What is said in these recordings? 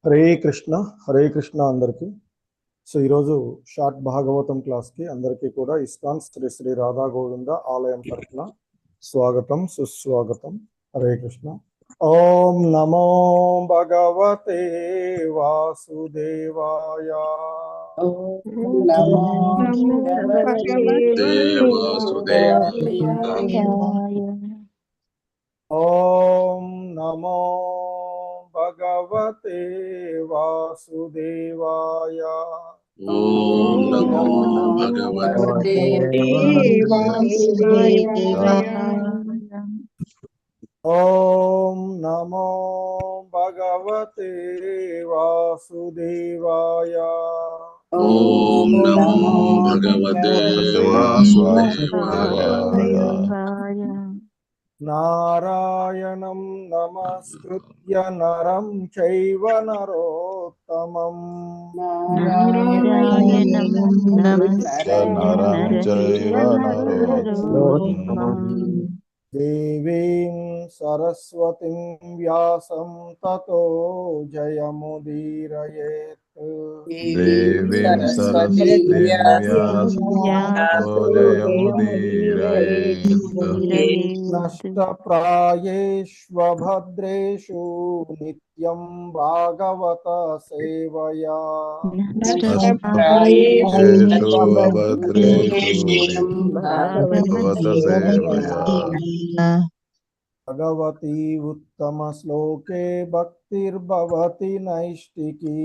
హరే కృష్ణ అందరికీ. సో ఈరోజు షార్ట్ భాగవతం క్లాస్కి అందరికీ కూడా ఇస్కాన్ శ్రీ శ్రీ రాధా గోవింద ఆలయం తరఫున స్వాగతం సుస్వాగతం. హరే కృష్ణ. ఓం నమో భగవతే వాసుదేవాయ. ఓం నమో భగవతే వాసుదేవాయ. ఓం నమో భగవతే వాసుదేవాయ. ఓం నమో భగవతే వాసుదేవాయ. ఓం నమో భగవతే వాసుదేవాయ. నారాయణం నమస్కృత్య నరం చైవ నరోత్తమం దేవీం సరస్వతిం వ్యాసం తతో జయముదీరయేత్. నష్టప్రాయేష్వభద్రేషు నిత్యం భాగవత సేవయా. భగవతి ఉత్తమ శ్లోకే భక్తిర్భవతి నైష్టికీ.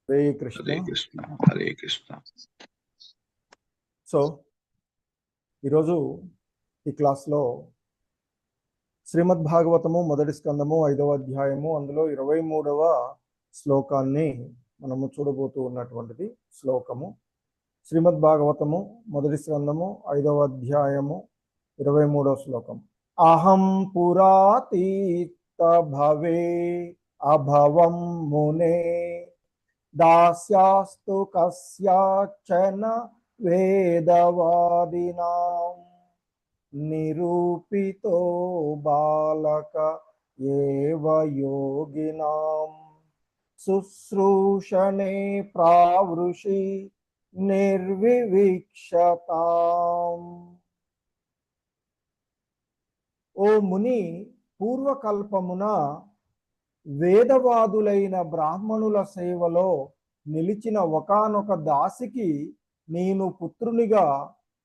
హరే కృష్ణ. హరే కృష్ణ. సో ఈరోజు ఈ క్లాస్లో శ్రీమద్ భాగవతము మొదటి స్కందము 5వ అధ్యాయము అందులో 23వ శ్లోకాన్ని మనము చూడబోతూ ఉన్నటువంటిది శ్లోకము. శ్రీమద్ భాగవతము మొదటి స్కందము 5వ అధ్యాయము 23వ శ్లోకం. అహం పురాతీత భవే అభవం మునే దాస్యాస్తు కస్యాచన వేదవాదినాం నిరూపితో బాలక ఏవ యోగినాం శుశ్రూషణే ప్రావృషి నిర్వివిక్షతాం. ఓ ముని, పూర్వకల్పమున వేదవాదులైన బ్రాహ్మణుల సేవలో నిలిచిన ఒకానొక దాసికి నేను పుత్రునిగా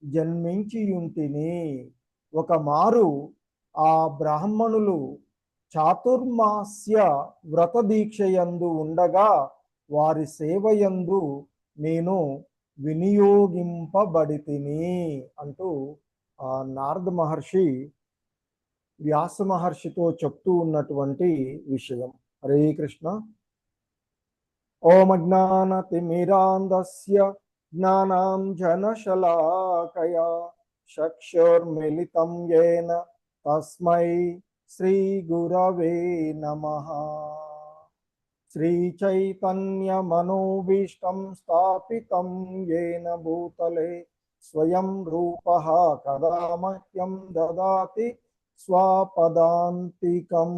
జన్మించియుంటిని. ఒక మారు ఆ బ్రాహ్మణులు చాతుర్మాస్య వ్రత దీక్షయందు ఉండగా వారి సేవయందు నేను వినియోగింపబడితిని అంటూ నారద మహర్షి వ్యాస మహర్షితో చెప్తూ ఉన్నటువంటి విషయం. హరే కృష్ణ. ఓం అజ్ఞానతిమిరాంధస్య జ్ఞానాంజనశలాకయా చక్షుర్మిలితం యేన తస్మై శ్రీ గురవే నమః. శ్రీచైతన్యమనోభీష్టం స్థాపితం యేన భూతలే స్వయం రూపః కదా మహ్యం దదాతి స్వపదాంతికం.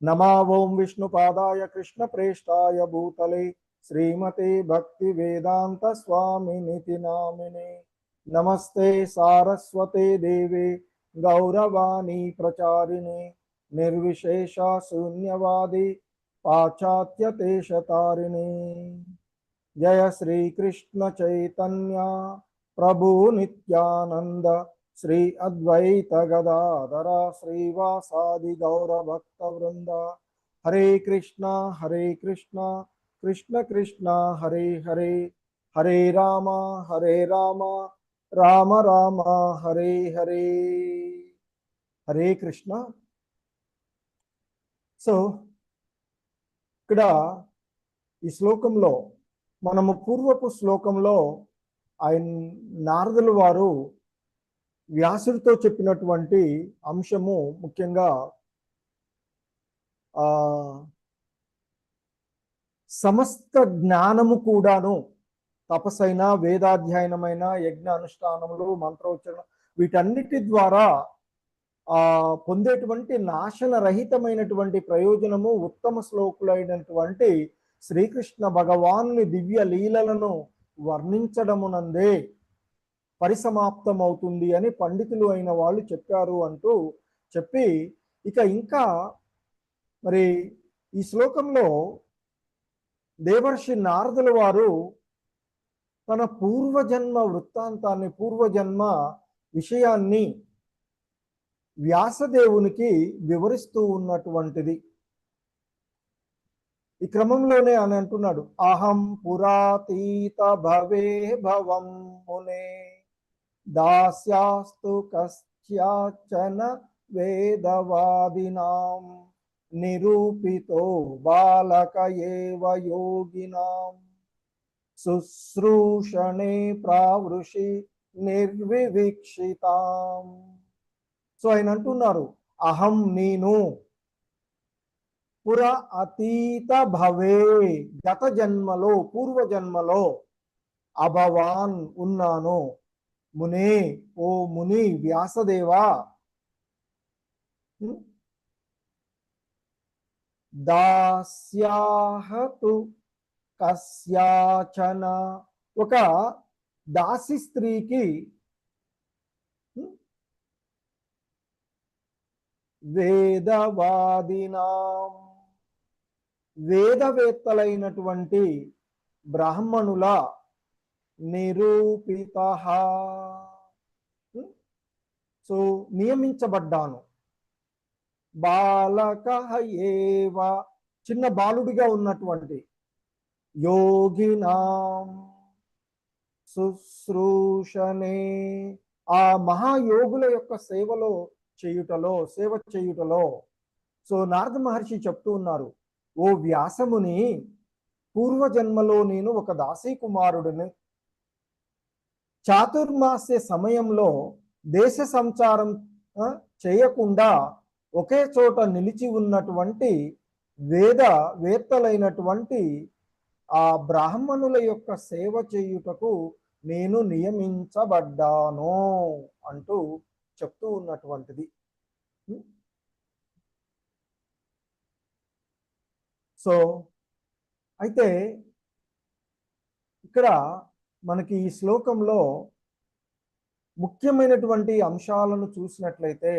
నమో ఓం విష్ణుపాదాయ కృష్ణ ప్రేష్టాయ భూతలే శ్రీమతే భక్తి వేదాంత స్వామినితి నామినే. నమస్తే సారస్వతే దేవే గౌరవాణి ప్రచారిణే నిర్విశేష శూన్యవాది పాశ్చాత్య దేశతారిణే. జయ శ్రీ కృష్ణ చైతన్య ప్రభు నిత్యానంద శ్రీ అద్వైత గదాధర శ్రీవాసాది గౌర భక్త వృంద. హరే కృష్ణ కృష్ణ కృష్ణ హరే హరే, హరే రామ రామ రామ హరే హరే. హరే కృష్ణ. సో ఇక్కడ ఈ శ్లోకంలో మనము పూర్వపు శ్లోకంలో ఆయన నారదుల వారు వ్యాసుడితో చెప్పినటువంటి అంశము ముఖ్యంగా సమస్త జ్ఞానము కూడాను తపస్సైన, వేదాధ్యయనమైన, యజ్ఞ అనుష్ఠానములు, మంత్రోచ్చరణ వీటన్నిటి ద్వారా పొందేటువంటి నాశన రహితమైనటువంటి ప్రయోజనము ఉత్తమ శ్లోకులైనటువంటి శ్రీకృష్ణ భగవానుని దివ్య లీలలను వర్ణించడమునందే పరిసమాప్తమవుతుంది అని పండితులు అయిన వాళ్ళు చెప్పారు అంటూ చెప్పి, ఇక ఇంకా మరి ఈ శ్లోకంలో దేవర్షి నారదుల వారు తన పూర్వజన్మ వృత్తాంతాన్ని, పూర్వజన్మ విషయాన్ని వ్యాసదేవునికి వివరిస్తూ ఉన్నటువంటిది. ఈ క్రమంలోనే అని అంటున్నాడు, అహం పురాతీత భవే భవం మునే దాస్యాస్తు కస్యాచన వేదవాదినాం నిరూపితో బాలక ఏవ యోగినాం శుశ్రూషణే ప్రావృషి నిర్వివక్షితాం. సో ఆయన అంటున్నారు, అహం నేను పుర అతీత భవే, గత జన్మలో పూర్వజన్మలో అభవాన్ ఉన్నాను, మునే ఓ ముని వ్యాసదేవా, దాస్యాహతు కస్యాచన, ఒక దాసి స్త్రీకి వేదవాదినాం, వేదవేత్తలైనటువంటి బ్రాహ్మణుల నిరూపిత, సో నియమించబడ్డాను. బాలక ఏవ, చిన్న బాలుడిగా ఉన్నటువంటి యోగినాం శుశ్రూషణే, ఆ మహాయోగుల యొక్క సేవ చేయుటలో. సో నారద మహర్షి చెప్తూ ఉన్నారు, ఓ వ్యాసముని, పూర్వజన్మలో నేను ఒక దాసీ కుమారుడిని. చాతుర్మాస్య సమయంలో దేశ సంచారం చేయకుండా ఒకే చోట నిలిచి ఉన్నటువంటి వేత్తలైనటువంటి ఆ బ్రాహ్మణుల యొక్క సేవ చేయుటకు నేను నియమించబడ్డాను అంటూ చెప్తూ ఉన్నటువంటిది. సో అయితే ఇక్కడ మనకి ఈ శ్లోకంలో ముఖ్యమైనటువంటి అంశాలను చూసినట్లయితే,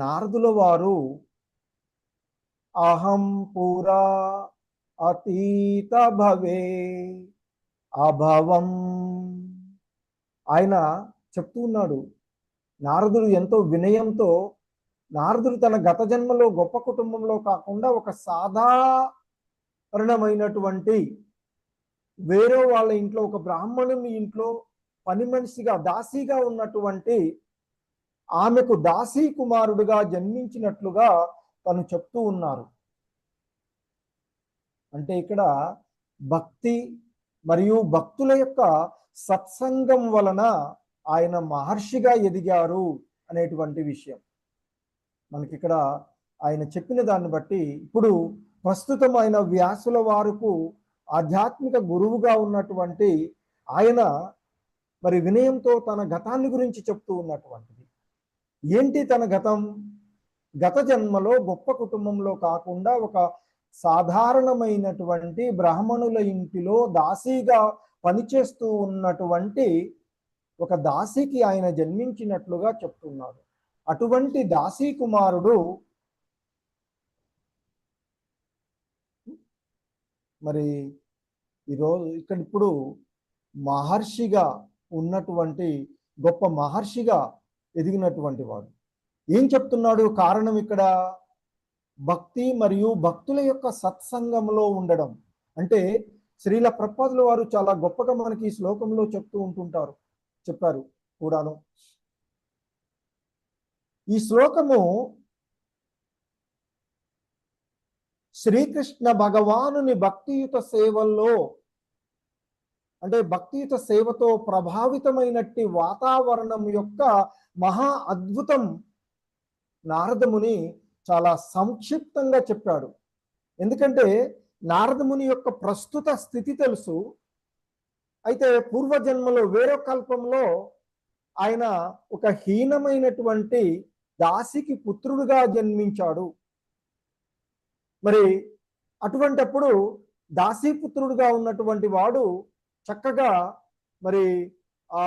నారదుల వారు అహం పురా అతీత భవే అభవం, ఆయన చెప్తూ ఉన్నాడు. నారదుడు ఎంతో వినయంతో, నారదుడు తన గత జన్మలో గొప్ప కుటుంబంలో కాకుండా ఒక సాధారణమైనటువంటి వేరే వాళ్ళ ఇంట్లో, ఒక బ్రాహ్మణుని ఇంట్లో పని మనిషిగా, దాసీగా ఉన్నటువంటి ఆమెకు దాసీ కుమారుడుగా జన్మించినట్లుగా తను చెప్తూ ఉన్నారు. అంటే ఇక్కడ భక్తి మరియు భక్తుల యొక్క సత్సంగం వలన ఆయన మహర్షిగా ఎదిగారు అనేటువంటి విషయం మనకి ఇక్కడ ఆయన చెప్పిన దాన్ని బట్టి, ఇప్పుడు ప్రస్తుతం ఆయన వ్యాసుల వారుకు ఆధ్యాత్మిక గురువుగా ఉన్నటువంటి ఆయన మరి వినయంతో తన గతాన్ని గురించి చెప్తూ ఉన్నటువంటిది. ఏంటి తన గతం? గత జన్మలో గొప్ప కుటుంబంలో కాకుండా ఒక సాధారణమైనటువంటి బ్రాహ్మణుల ఇంటిలో దాసీగా పనిచేస్తూ ఉన్నటువంటి ఒక దాసీకి ఆయన జన్మించినట్లుగా చెప్తున్నాడు. అటువంటి దాసీ కుమారుడు మరి ఈరోజు ఇక్కడ ఇప్పుడు మహర్షిగా ఉన్నటువంటి గొప్ప మహర్షిగా ఎదిగినటువంటి వాడు. ఏం చెప్తున్నాడు? కారణం ఇక్కడ భక్తి మరియు భక్తుల యొక్క సత్సంగంలో ఉండడం. అంటే శ్రీల ప్రభుపాదుల వారు చాలా గొప్పగా మనకి ఈ శ్లోకంలో చెప్పారు కూడాను. ఈ శ్లోకము శ్రీకృష్ణ భగవానుని భక్తియుత సేవల్లో, అంటే భక్తియుత సేవతో ప్రభావితమైనట్టి వాతావరణం యొక్క మహా అద్భుతం నారదముని చాలా సంక్షిప్తంగా చెప్పాడు. ఎందుకంటే నారదముని యొక్క ప్రస్తుత స్థితి తెలుసు. అయితే పూర్వజన్మలో వేరొక కల్పంలో ఆయన ఒక హీనమైనటువంటి దాసికి పుత్రుడుగా జన్మించాడు. మరి అటువంటప్పుడు దాసీపుత్రుడుగా ఉన్నటువంటి వాడు చక్కగా మరి ఆ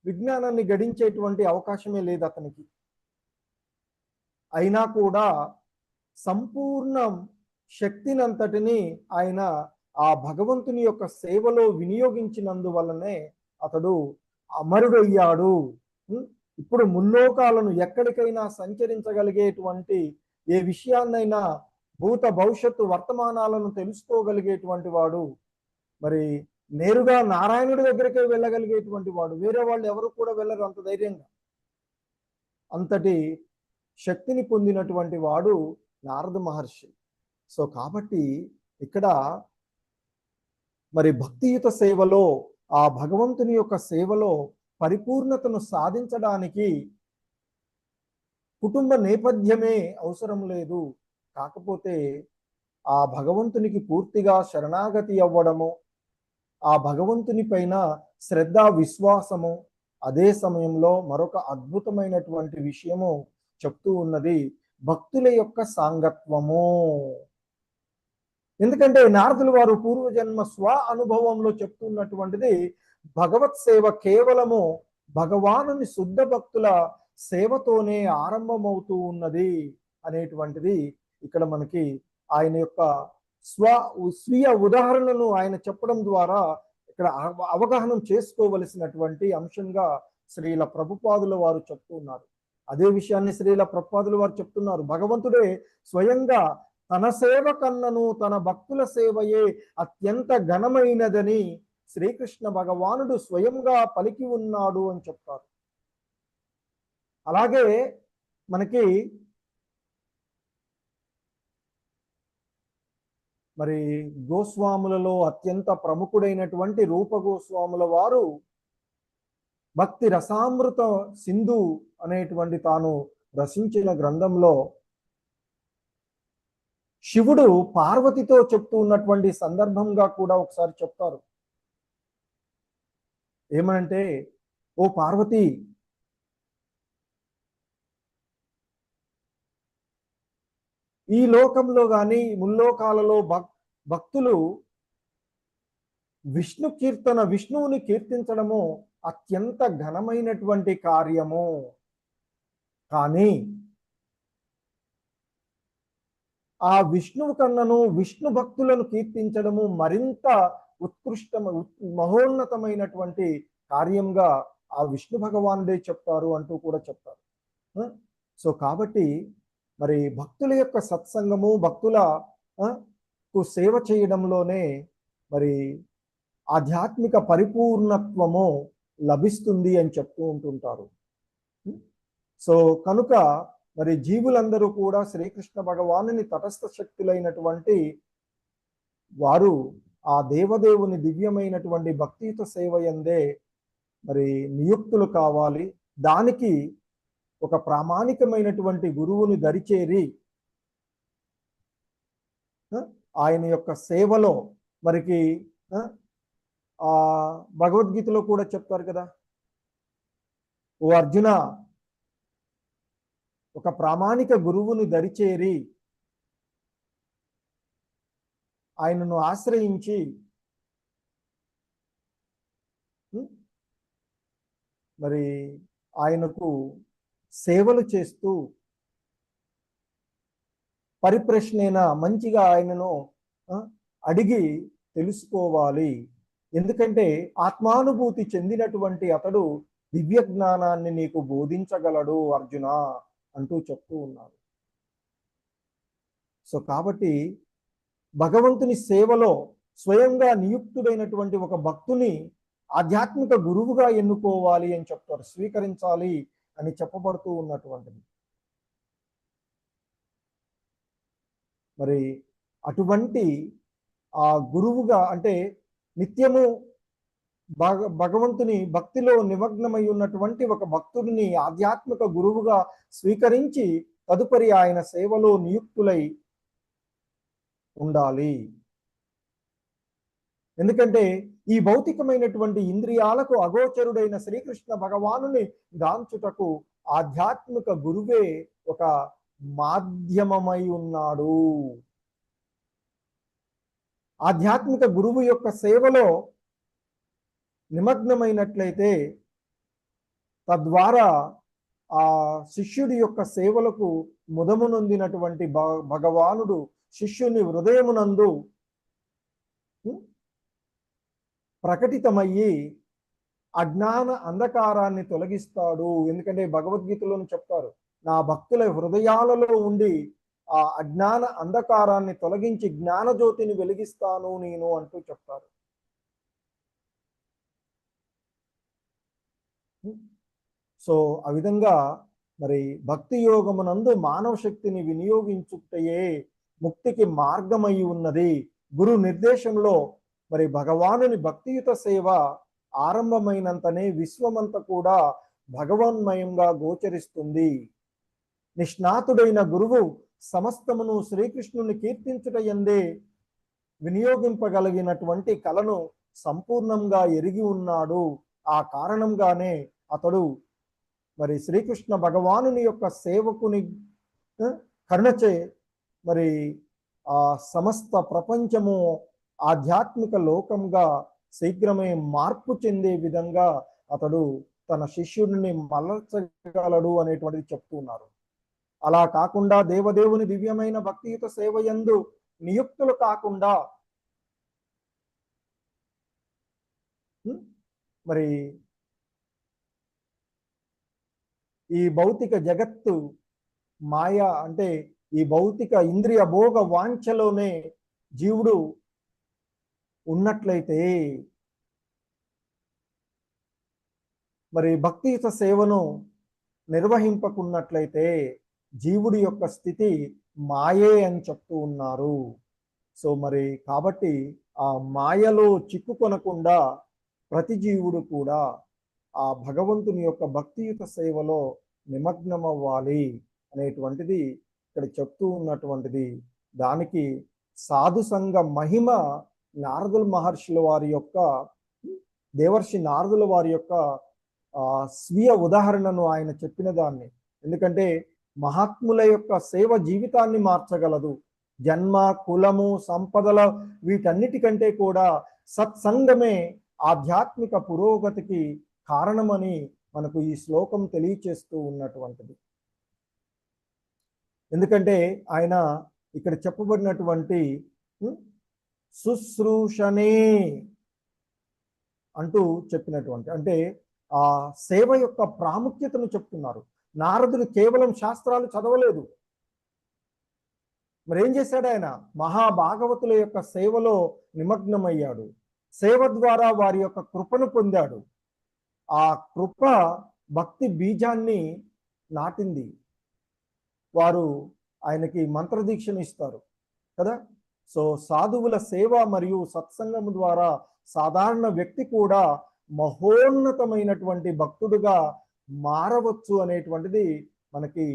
విజ్ఞానాన్ని గడించేటువంటి అవకాశమే లేదు అతనికి. అయినా కూడా సంపూర్ణ శక్తినంతటిని ఆయన ఆ భగవంతుని యొక్క సేవలో వినియోగించినందువల్లనే అతడు అమరుడయ్యాడు. ఇప్పుడు ముల్లోకాలను ఎక్కడికైనా సంచరించగలిగేటువంటి ఏ విషయాన్నైనా భూత భవిష్యత్తు వర్తమానాలను తెలుసుకోగలిగేటువంటి వాడు, మరి నేరుగా నారాయణుడి దగ్గరికే వెళ్ళగలిగేటువంటి వాడు. వేరే వాళ్ళు ఎవరు కూడా వెళ్ళరు అంత ధైర్యంగా. అంతటి శక్తిని పొందినటువంటి వాడు నారద మహర్షి. సో కాబట్టి ఇక్కడ మరి భక్తియుత సేవలో, ఆ భగవంతుని యొక్క సేవలో పరిపూర్ణతను సాధించడానికి కుటుంబ నేపథ్యమే అవసరం లేదు. కాకపోతే ఆ భగవంతునికి పూర్తిగా శరణాగతి అవ్వడము, ఆ భగవంతుని పైన శ్రద్ధ విశ్వాసము, అదే సమయంలో మరొక అద్భుతమైనటువంటి విషయము చెప్తూ ఉన్నది భక్తుల యొక్క సాంగత్వము. ఎందుకంటే నారదుల వారు పూర్వజన్మ స్వ అనుభవంలో చెప్తున్నటువంటిది భగవత్ సేవ కేవలము భగవానుని శుద్ధ భక్తుల సేవతోనే ఆరంభమవుతూ ఉన్నది అనేటువంటిది ఇక్కడ మనకి ఆయన యొక్క స్వీయ ఉదాహరణను ఆయన చెప్పడం ద్వారా ఇక్కడ అవగాహన చేసుకోవలసినటువంటి అంశంగా శ్రీల ప్రభుపాదుల వారు చెప్తున్నారు. అదే విషయాన్ని శ్రీల ప్రభుపాదుల వారు చెప్తున్నారు. భగవంతుడే స్వయంగా తన సేవ కన్నను తన భక్తుల సేవయే అత్యంత ఘనమైనదని శ్రీకృష్ణ భగవానుడు స్వయంగా పలికి ఉన్నాడు అని చెప్తారు. అలాగే మనకి మరి గోస్వాములలో అత్యంత ప్రముఖుడైనటువంటి రూప గోస్వాముల వారు భక్తి రసామృత సింధు అనేటువంటి తాను రచించిన గ్రంథంలో శివుడు పార్వతితో చెప్తూ ఉన్నటువంటి సందర్భంగా కూడా ఒకసారి చెప్తారు. ఏమనంటే, ఓ పార్వతి, ఈ లోకంలో గాని ముల్లోకాలలో భక్తులు విష్ణువుని కీర్తించడము అత్యంత ఘనమైనటువంటి కార్యము. కానీ ఆ విష్ణువు కన్నను విష్ణు భక్తులను కీర్తించడము మరింత మహోన్నతమైనటువంటి కార్యంగా ఆ విష్ణు భగవానుడే చెప్తారు అంటూ కూడా చెప్తారు. సో కాబట్టి మరి భక్తుల యొక్క సత్సంగము, భక్తులకు సేవ చేయడంలోనే మరి ఆధ్యాత్మిక పరిపూర్ణత్వము లభిస్తుంది అని చెప్తూ ఉంటుంటారు. సో కనుక మరి జీవులందరూ కూడా శ్రీకృష్ణ భగవానుని తటస్థ శక్తులైనటువంటి వారు ఆ దేవదేవుని దివ్యమైనటువంటి భక్తియుత సేవ యందే మరి నియుక్తులు కావాలి. దానికి ఒక ప్రామాణికమైనటువంటి గురువుని దరిచేరి ఆయన యొక్క సేవలో మరికి భగవద్గీతలో కూడా చెప్తారు కదా, ఓ అర్జున, ఒక ప్రామాణిక గురువుని దరిచేరి ఆయనను ఆశ్రయించి మరి ఆయనకు సేవలు చేస్తూ పరిప్రశ్నైనా మంచిగా ఆయనను అడిగి తెలుసుకోవాలి. ఎందుకంటే ఆత్మానుభూతి చెందినటువంటి అతడు దివ్య జ్ఞానాన్ని నీకు బోధించగలడు అర్జున అంటూ చెప్తూ ఉన్నారు. సో కాబట్టి భగవంతుని సేవలో స్వయంగా నియుక్తుడైనటువంటి ఒక భక్తుని ఆధ్యాత్మిక గురువుగా ఎన్నుకోవాలి అని చెప్తారు, స్వీకరించాలి అని చెప్పబడుతూ ఉన్నటువంటిది. మరి అటువంటి ఆ గురువుగా అంటే నిత్యము భగవంతుని భక్తిలో నిమగ్నమై ఉన్నటువంటి ఒక భక్తుడిని ఆధ్యాత్మిక గురువుగా స్వీకరించి తదుపరి ఆయన సేవలో నియుక్తులై ఉండాలి. ఎందుకంటే ఈ భౌతికమైనటువంటి ఇంద్రియాలకు అగోచరుడైన శ్రీకృష్ణ భగవానుని గాంచుటకు ఆధ్యాత్మిక గురువే ఒక మాధ్యమమై ఉన్నాడు. ఆధ్యాత్మిక గురువు యొక్క సేవలో నిమగ్నమైనట్లయితే తద్వారా ఆ శిష్యుడి యొక్క సేవలకు ముదము నొందినటువంటి భగవానుడు శిష్యుని హృదయమునందు ప్రకటితమయ్యి అజ్ఞాన అంధకారాన్ని తొలగిస్తాడు. ఎందుకంటే భగవద్గీతలోని చెప్తారు, నా భక్తుల హృదయాలలో ఉండి ఆ అజ్ఞాన అంధకారాన్ని తొలగించి జ్ఞానజ్యోతిని వెలిగిస్తాను నేను అంటూ చెప్తారు. సో ఆ విధంగా మరి భక్తి యోగమునందు మానవ శక్తిని వినియోగించుటయే ముక్తికి మార్గమై ఉన్నది. గురు నిర్దేశంలో మరి భగవానుని భక్తియుత సేవ ఆరంభమైనంతనే విశ్వమంతా కూడా భగవన్మయంగా గోచరిస్తుంది. నిష్ణాతుడైన గురువు సమస్తమును శ్రీకృష్ణుని కీర్తించుట యందే వినియోగింపగలిగినటువంటి కళను సంపూర్ణంగా ఎరిగి ఉన్నాడు. ఆ కారణంగానే అతడు మరి శ్రీకృష్ణ భగవానుని యొక్క సేవకుని కరుణచే మరి ఆ సమస్త ప్రపంచము ఆధ్యాత్మిక లోకంగా శీఘ్రమే మార్పు చెందే విధంగా అతడు తన శిష్యుడిని మలచగలడు అనేటువంటిది చెప్తున్నారు. అలా కాకుండా దేవదేవుని దివ్యమైన భక్తియుత సేవయందు నియుక్తులు కాకుండా మరి ఈ భౌతిక జగత్తు మాయ అంటే ఈ భౌతిక ఇంద్రియ భోగ వాంఛలోనే జీవుడు ఉన్నట్లయితే మరి భక్తియుత సేవను నిర్వహింపకున్నట్లయితే జీవుడి యొక్క స్థితి మాయే అని చెప్తూ ఉన్నారు. సో మరి కాబట్టి ఆ మాయలో చిక్కుకొనకుండా ప్రతి జీవుడు కూడా ఆ భగవంతుని యొక్క భక్తియుత సేవలో నిమగ్నమవ్వాలి అనేటువంటిది ఇక్కడ చెప్తూ ఉన్నటువంటిది. దానికి సాధు సంఘ మహిమ నారదుల మహర్షుల వారి యొక్క దేవర్షి నారదుల వారి యొక్క స్వీయ ఉదాహరణను ఆయన చెప్పిన దాన్ని, ఎందుకంటే మహాత్ముల యొక్క సేవ జీవితాన్ని మార్చగలదు. జన్మ, కులము, సంపదల వీటన్నిటికంటే కూడా సత్సంగమే ఆధ్యాత్మిక పురోగతికి కారణమని మనకు ఈ శ్లోకం తెలియచేస్తూ ఉన్నటువంటిది. ఎందుకంటే ఆయన ఇక్కడ చెప్పబడినటువంటి శుశ్రూషనే అంటూ చెప్పినటువంటి అంటే ఆ సేవ యొక్క ప్రాముఖ్యతను చెప్తున్నారు. నారదుడు కేవలం శాస్త్రాలు చదవలేదు, మరి ఏం చేశాడు? ఆయన మహాభాగవతుల యొక్క సేవలో నిమగ్నమయ్యాడు. సేవ ద్వారా వారి యొక్క కృపను పొందాడు. ఆ కృప భక్తి బీజాన్ని నాటింది. వారు ఆయనకి మంత్రదీక్షను ఇస్తారు కదా. సో సాధువుల సేవ మరియు సత్సంగము ద్వారా సాధారణ వ్యక్తి కూడా మహోన్నతమైనటువంటి భక్తుడుగా మారవచ్చు అనేటువంటిది మనకి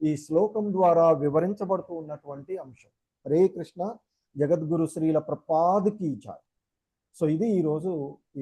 ఈ శ్లోకం ద్వారా వివరించబడుతూ ఉన్నటువంటి అంశం. హరే కృష్ణ. జగద్గురు శ్రీల ప్రపాద్కి జై. సో ఇది ఈరోజు ఈ